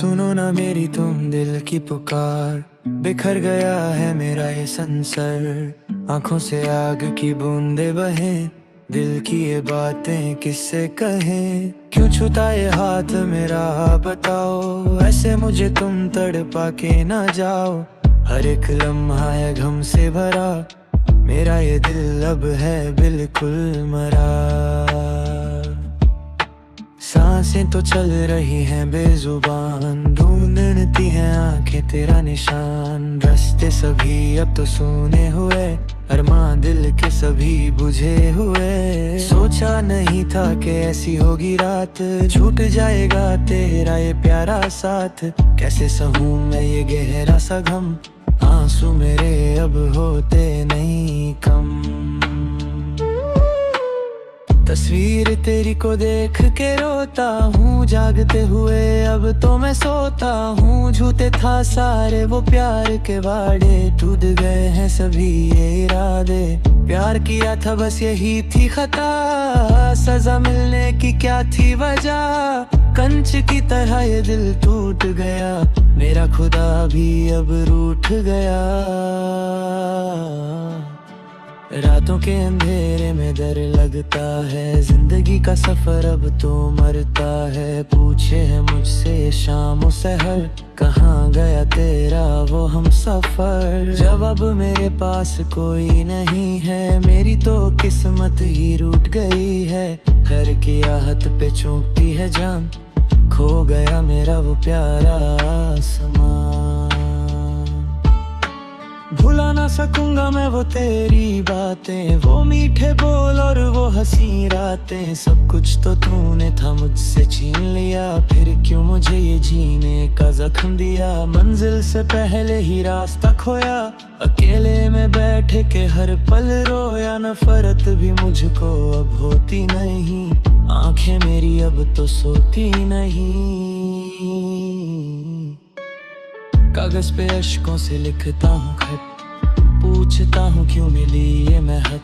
सुनो ना मेरी तुम दिल की पुकार, बिखर गया है मेरा ये संसार। आंखों से आग की बूंदे बहे, दिल की ये बातें किससे कहें। क्यों छूता ये हाथ मेरा बताओ, ऐसे मुझे तुम तड़पा के ना जाओ। हर एक लम्हा है गम से भरा, मेरा ये दिल अब है बिल्कुल मरा। सांसें तो चल रही हैं बेजुबान, ढूंढती हैं आंखें तेरा निशान। रास्ते सभी अब तो सुने हुए, अरमां दिल के सभी बुझे हुए। सोचा नहीं था कि ऐसी होगी रात, छूट जाएगा तेरा ये प्यारा साथ। कैसे सहूं मैं ये गहरा सा गम, आंसू मेरे अब होते नहीं कम। तस्वीर तेरी को देख के रोता हूँ, जागते हुए अब तो मैं सोता हूँ। झूठे था सारे वो प्यार के वादे, टूट गए हैं सभी ये इरादे। प्यार किया था बस यही थी खता, सजा मिलने की क्या थी वजह। कंच की तरह ये दिल टूट गया, मेरा खुदा भी अब रूठ गया। रातों के अंधेरे में डर लगता है, जिंदगी का सफर अब तो मरता है। पूछे है मुझसे शाम सहर, कहाँ गया तेरा वो हम सफर। जब अब मेरे पास कोई नहीं है, मेरी तो किस्मत ही रूठ गई है। घर की आहट पे चूकती है जान, खो गया मेरा वो प्यारा आसमां। भुला ना सकूंगा मैं वो तेरी बातें, वो मीठे बोल और वो हंसी रातें। सब कुछ तो तूने था मुझसे छीन लिया, फिर क्यों मुझे ये जीने का जख्म दिया। मंजिल से पहले ही रास्ता खोया, अकेले में बैठे के हर पल रोया। नफरत भी मुझको अब होती नहीं, आंखें मेरी अब तो सोती नहीं। कागज पे अश्कों से लिखता हूँ खत, पूछता हूँ क्यों मिली ये महक।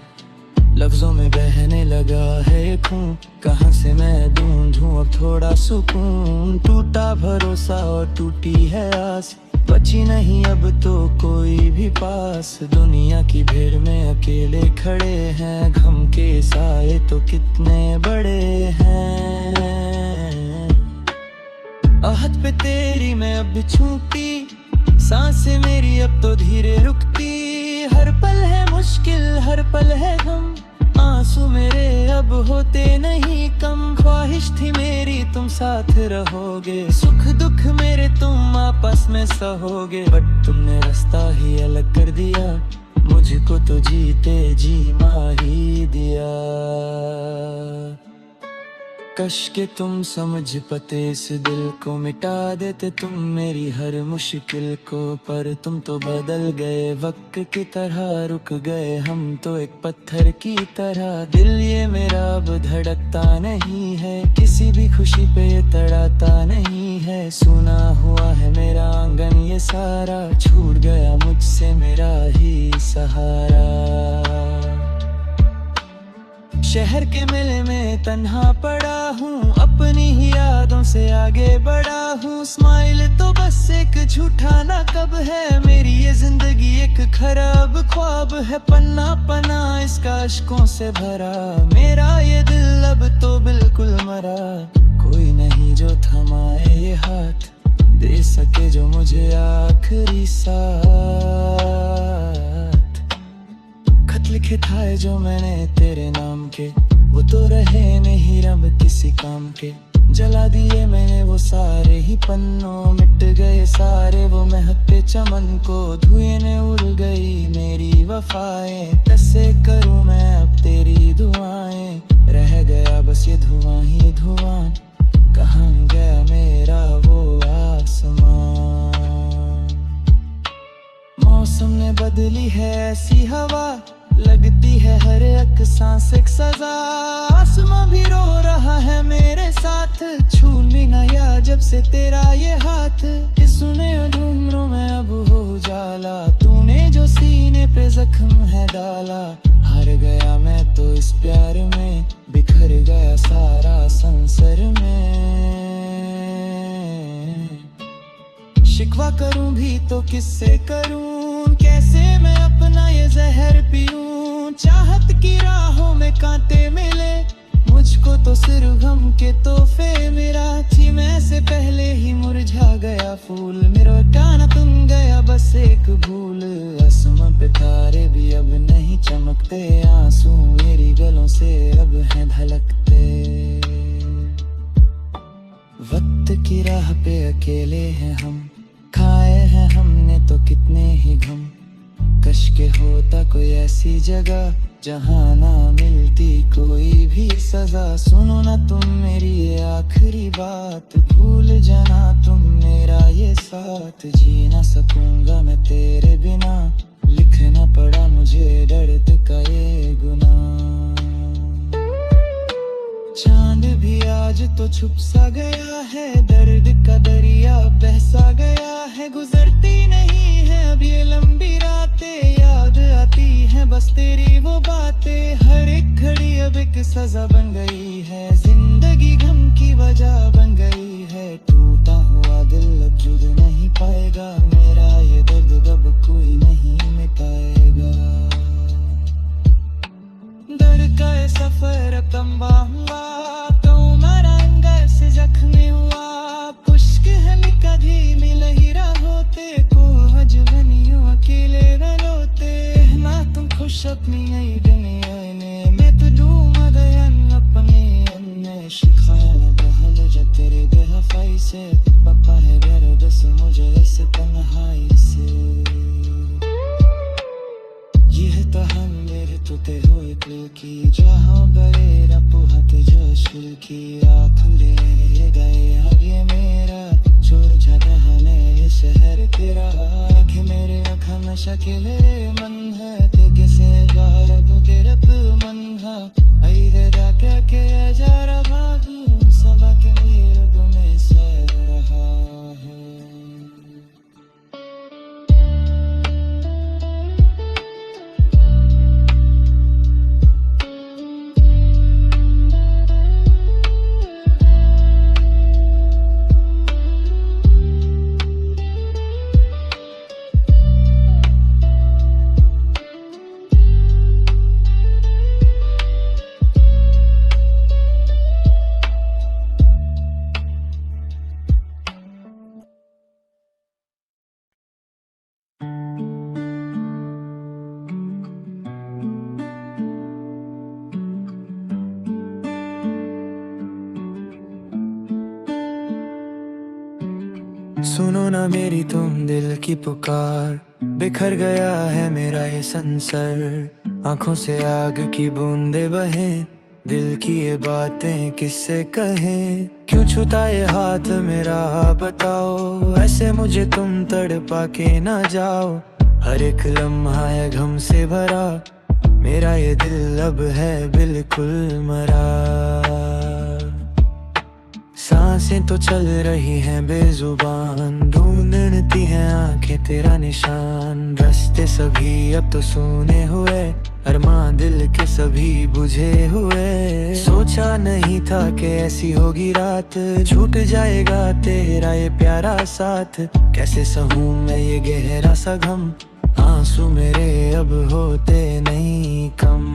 लफ्जों में बहने लगा है खून, कहाँ से मैं ढूंढूं अब थोड़ा सुकून। टूटा भरोसा और टूटी है आस, बची नहीं अब तो कोई भी पास। दुनिया की भीड़ में अकेले खड़े हैं, गम के साए तो कितने बड़े हैं। आहट पे तेरी मैं अब छूटी, सांसें मेरी अब तो धीरे रुकती। हर पल है मुश्किल, हर पल है गम, आंसू मेरे अब होते नहीं कम। ख्वाहिश थी मेरी तुम साथ रहोगे, सुख दुख मेरे तुम आपस में सहोगे। बट तुमने रास्ता ही अलग कर दिया, मुझको तो जीते जी मार ही दिया। कश के तुम समझ पाते इस दिल को, मिटा देते तुम मेरी हर मुश्किल को। पर तुम तो बदल गए वक्त की तरह, रुक गए हम तो एक पत्थर की तरह। दिल ये मेरा अब धड़कता नहीं है, किसी भी खुशी पे ये तड़ाता नहीं है। सुना हुआ है मेरा आंगन ये सारा, छूट गया मुझसे मेरा ही सहारा। शहर के मेले में तन्हा पड़ा हूँ, अपनी ही यादों से आगे बढ़ा हूँ। स्माइल तो बस एक झूठा ना कब है, मेरी ये जिंदगी एक खराब ख्वाब है। पन्ना पना इसका अश्कों से भरा, मेरा ये दिल अब तो बिल्कुल मरा। कोई नहीं जो थमाए ये हाथ, दे सके जो मुझे आखिरी साथ। खत लिखे था जो मैंने तेरे नाम के, वो तो रहे नहीं रब किसी काम के। जला दिए मैंने वो सारे ही पन्नों, मिट गए सारे वो महकते चमन को। धुएं ने उड़ गई मेरी वफाएं, कैसे करूं मैं अब तेरी दुआएं। रह गया बस ये धुआं ही धुआं, कहाँ गया मेरा वो आसमां। मौसम ने बदली है ऐसी हवा, लगती है हर एक सांस एक सजा। आसमां भी रो रहा है मेरे साथ, छू लेना या जब से तेरा ये हाथ। सुने ढूंढूं मैं अब हो जाला, तूने जो सीने पे जख्म है डाला। हार गया मैं तो इस प्यार में, बिखर गया सारा संसार में। शिकवा करूं भी तो किससे करूं, कैसे मैं अपना ये जहर पीऊं। चाहत की राहों में कांटे मिले, मुझको तो सिर्फ गम के तोहफे मेरा थी। मैं से पहले ही मुरझा गया फूल, मेरा काना तुम गया बस एक भूल। आसमां पे तारे भी अब नहीं चमकते, आंसू मेरी गलों से अब हैं ढलकते। वक्त की राह पे अकेले हैं हम, खाए हैं हमने तो कितने ही गम। कश के होता कोई ऐसी जगह जहाँ ना मिलती कोई भी सजा। सुनो ना तुम मेरी ये आखिरी बात, भूल जाना तुम मेरा ये साथ। जी ना सकूंगा मैं तेरे बिना, लिखना पड़ा मुझे दर्द का ये गुनाह। चांद भी आज तो छुप सा गया है, दर्द का दरिया बह सा गया है। गुजरती नहीं है अब ये लंबी रातें, याद आती हैं बस तेरी वो बातें। हर एक घड़ी अब एक सजा बन गई है, जिंदगी गम की वजह बन गई है। टूटा हुआ दिल अब जुड़ नहीं पाएगा, मेरा ये दर्द अब कोई नहीं मिटाएगा। दर्द का ये सफर लंबा हुआ, तो मेरा अंदर से जख्मी हुआ। पुष्क है मैं कभी मिल ही रहोते को, हजबनियों अकेले न रोते। ना तुम खुश अपनी नई दुनिया ने, मैं तो डूब गया अपने अन्य। शिखाया बहल जा तेरे बेवफाई से, पापा है मेरा बस मुझे इस तन्हाई से। यह तो हम मेरे टूटे हुए दिल की, जहाँ गए रपुहत जो शुल की। आखिर गए अब ये मेरा छोड़ जाता है शहर तेरा। आँखें मेरे आँखों में शकील मन है, ते किसे गार तू तेरा मन है। आई रे जाके के जा रहा तू, सबा के मेरे में सह रहा है। सुनो ना मेरी तुम दिल की पुकार, बिखर गया है मेरा ये संसार। आंखों से आग की बूंदे बहें, दिल की ये बातें किससे कहें। क्यों छूता ये हाथ मेरा बताओ, ऐसे मुझे तुम तड़पा के ना जाओ। हर एक लम्हा है गम से भरा, मेरा ये दिल अब है बिल्कुल मरा। सांसें तो चल रही हैं बेजुबान, ढूंढती हैं आंखें तेरा निशान। रास्ते सभी अब तो सुने हुए, अरमां दिल के सभी बुझे हुए। सोचा नहीं था कि ऐसी होगी रात, छूट जाएगा तेरा ये प्यारा साथ। कैसे सहूं मैं ये गहरा सा गम, आंसू मेरे अब होते नहीं कम।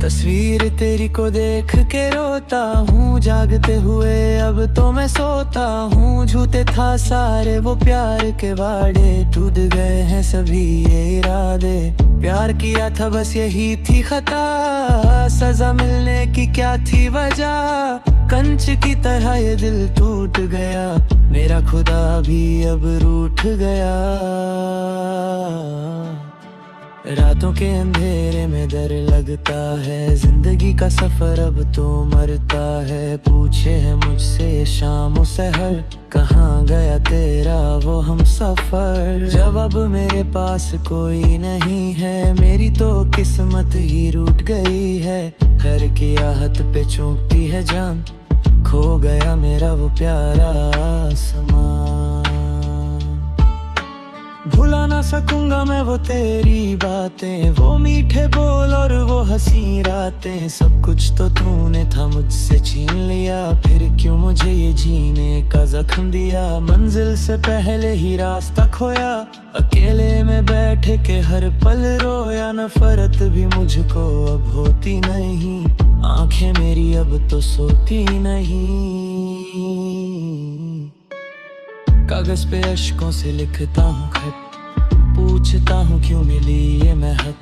तस्वीर तेरी को देख के रोता हूँ, जागते हुए अब तो मैं सोता हूँ। झूठे था सारे वो प्यार के वादे, टूट गए हैं सभी ये इरादे। प्यार किया था बस यही थी खता, सजा मिलने की क्या थी वजह। कंच की तरह ये दिल टूट गया, मेरा खुदा भी अब रूठ गया। रातों के अंधेरे में डर लगता है, जिंदगी का सफर अब तो मरता है। पूछे है मुझसे शाम सहर, कहाँ गया तेरा वो हम सफर। जब अब मेरे पास कोई नहीं है, मेरी तो किस्मत ही रूठ गई है। घर की आहट पे चूकती है जान, खो गया मेरा वो प्यारा आसमां। भुलाना ना सकूंगा मैं वो तेरी बातें, वो मीठे बोल और वो हंसी रातें। सब कुछ तो तूने था मुझसे छीन लिया, फिर क्यों मुझे ये जीने का जख्म दिया। मंजिल से पहले ही रास्ता खोया, अकेले में बैठे के हर पल रोया। नफरत भी मुझको अब होती नहीं, आंखें मेरी अब तो सोती नहीं। कागज पे अश्कों से लिखता हूँ खत, पूछता हूँ क्यों मिली ये महक।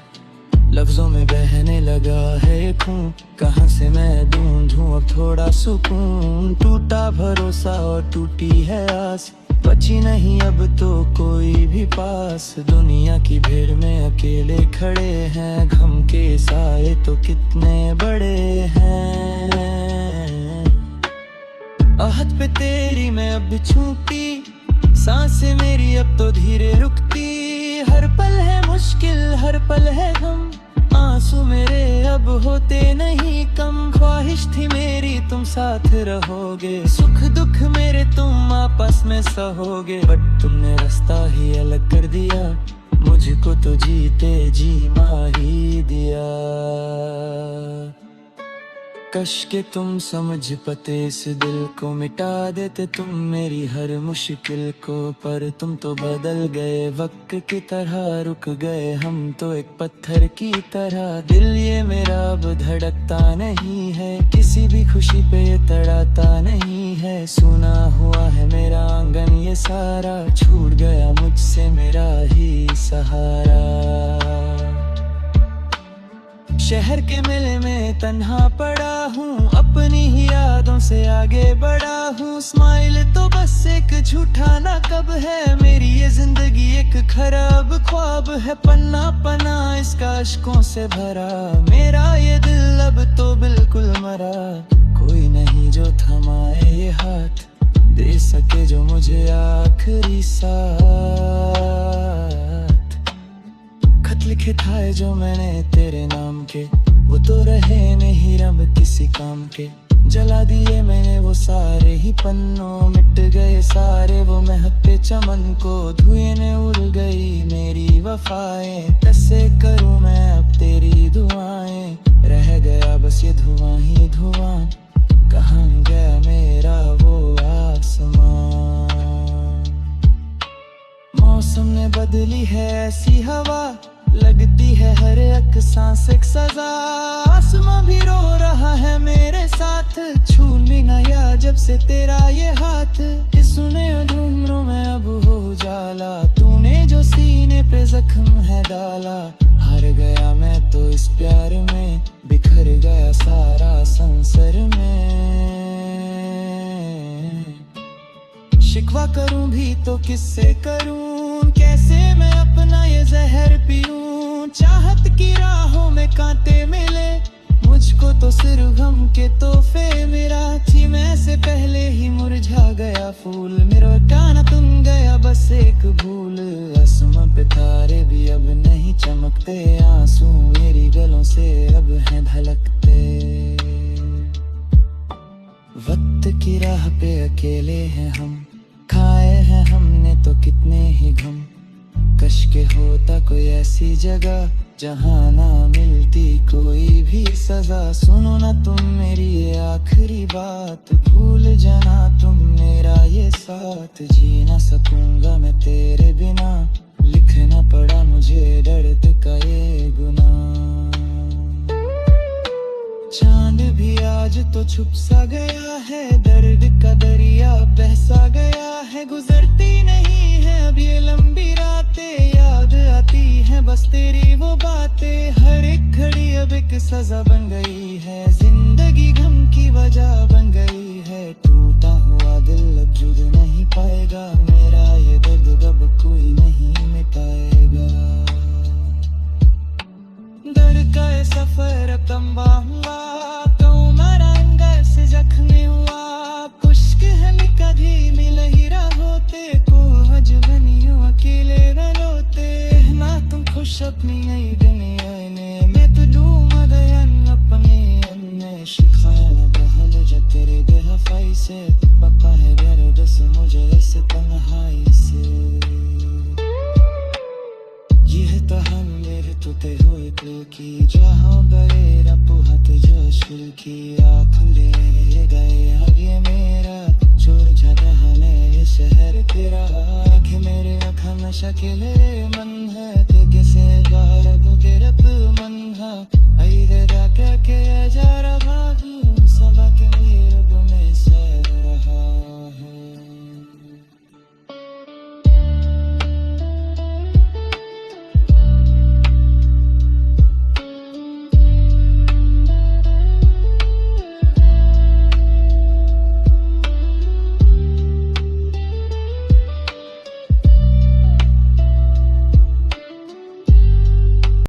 लफ्जों में बहने लगा है खून, कहाँ से मैं ढूंढूं अब थोड़ा सुकून। टूटा भरोसा और टूटी है आस, बची नहीं अब तो कोई भी पास। दुनिया की भीड़ में अकेले खड़े हैं, गम के साए तो कितने बड़े हैं। आहट पे तेरी मैं अब छूटी, सांसें मेरी अब तो धीरे रुकती। हर पल है मुश्किल, हर पल है गम, आंसू मेरे अब होते नहीं कम। ख्वाहिश थी मेरी तुम साथ रहोगे, सुख दुख मेरे तुम आपस में सहोगे। बट तुमने रास्ता ही अलग कर दिया, मुझको तो जीते जी मार ही दिया। कश के तुम समझ पाते इस दिल को, मिटा देते तुम मेरी हर मुश्किल को। पर तुम तो बदल गए वक्त की तरह, रुक गए हम तो एक पत्थर की तरह। दिल ये मेरा अब धड़कता नहीं है, किसी भी खुशी पे ये तड़ाता नहीं है। सुना हुआ है मेरा आंगन ये सारा, छूट गया मुझसे मेरा ही सहारा। शहर के मेले में तन्हा पड़ा हूँ, अपनी ही यादों से आगे बढ़ा हूँ। स्माइल तो बस एक झूठा ना कब है, मेरी ये जिंदगी एक खराब ख्वाब है। पन्ना पन्ना इसका अश्कों से भरा, मेरा ये दिल अब तो बिल्कुल मरा। कोई नहीं जो थमाए ये हाथ, दे सके जो मुझे आखिरी साथ। खत लिखे था जो मैंने तेरे नाम के, वो तो रहे नहीं रब किसी काम के। जला दिए मैंने वो सारे ही पन्नों, मिट गए सारे वो महकते चमन को। धुएं ने उड़ गई मेरी वफाएं, कैसे करूं मैं अब तेरी दुआएं। रह गया बस ये धुआं ही धुआं, कहाँ गया मेरा वो आसमां। मौसम ने बदली है ऐसी हवा, लगती है हर एक सांस एक सजा। आसमां भी रो रहा है मेरे साथ, छू ली ना या जब से तेरा ये हाथ। सुने धूमरों में अब हो जाला, तूने जो सीने पे जख्म है डाला। हार गया मैं तो इस प्यार में, बिखर गया सारा संसार में। शिकवा करूं भी तो किससे करूं, कैसे मैं अपना ये जहर पीऊं। चाहत की राहों में कांटे मिले, मुझको तो सिर्फ गम के तोहफे मिला। थी मैं से पहले ही मुरझा गया फूल, मेरा गाना तुम गया बस एक भूल। आसमां पे तारे भी अब नहीं चमकते, आंसू मेरी गलों से अब हैं धलकते। वक्त की राह पे अकेले हैं हम, खाए हैं हमने तो कितने ही गम। कश के होता कोई ऐसी जगह, जहाँ ना मिलती कोई भी सजा। सुनो ना तुम मेरी ये आखिरी बात, भूल जाना तुम मेरा ये साथ। जी ना सकूंगा मैं तेरे बिना, लिखना पड़ा मुझे दर्द का ये गुनाह। चांद भी आज तो छुप सा गया है, दर्द का दरिया बह सा गया है। गुजरती नहीं है अब ये लंबी रातें, याद आती है बस तेरी वो बातें। हर एक घड़ी अब एक सजा बन गई है, जिंदगी गम की वजह बन गई है। टूटा हुआ दिल अब जुड़ नहीं पाएगा, मेरा ये दर्द अब कोई नहीं मिटाएगा। दर्द का ये सफर अब लंबा हुआ, तो मेरा अंदर से जख्मी हुआ। खुश्क है मैं कभी मिल ही रहोते को, अजबनियों अकेले न रोते। ना तुम खुश अपनी नई दुनिया ने, मैं तो डूब गया अपने अन्य। शिखाया बहल जा तेरे बेहफाई से, पापा है दर्द से मुझे इस तन्हाई से। सके मेरे मन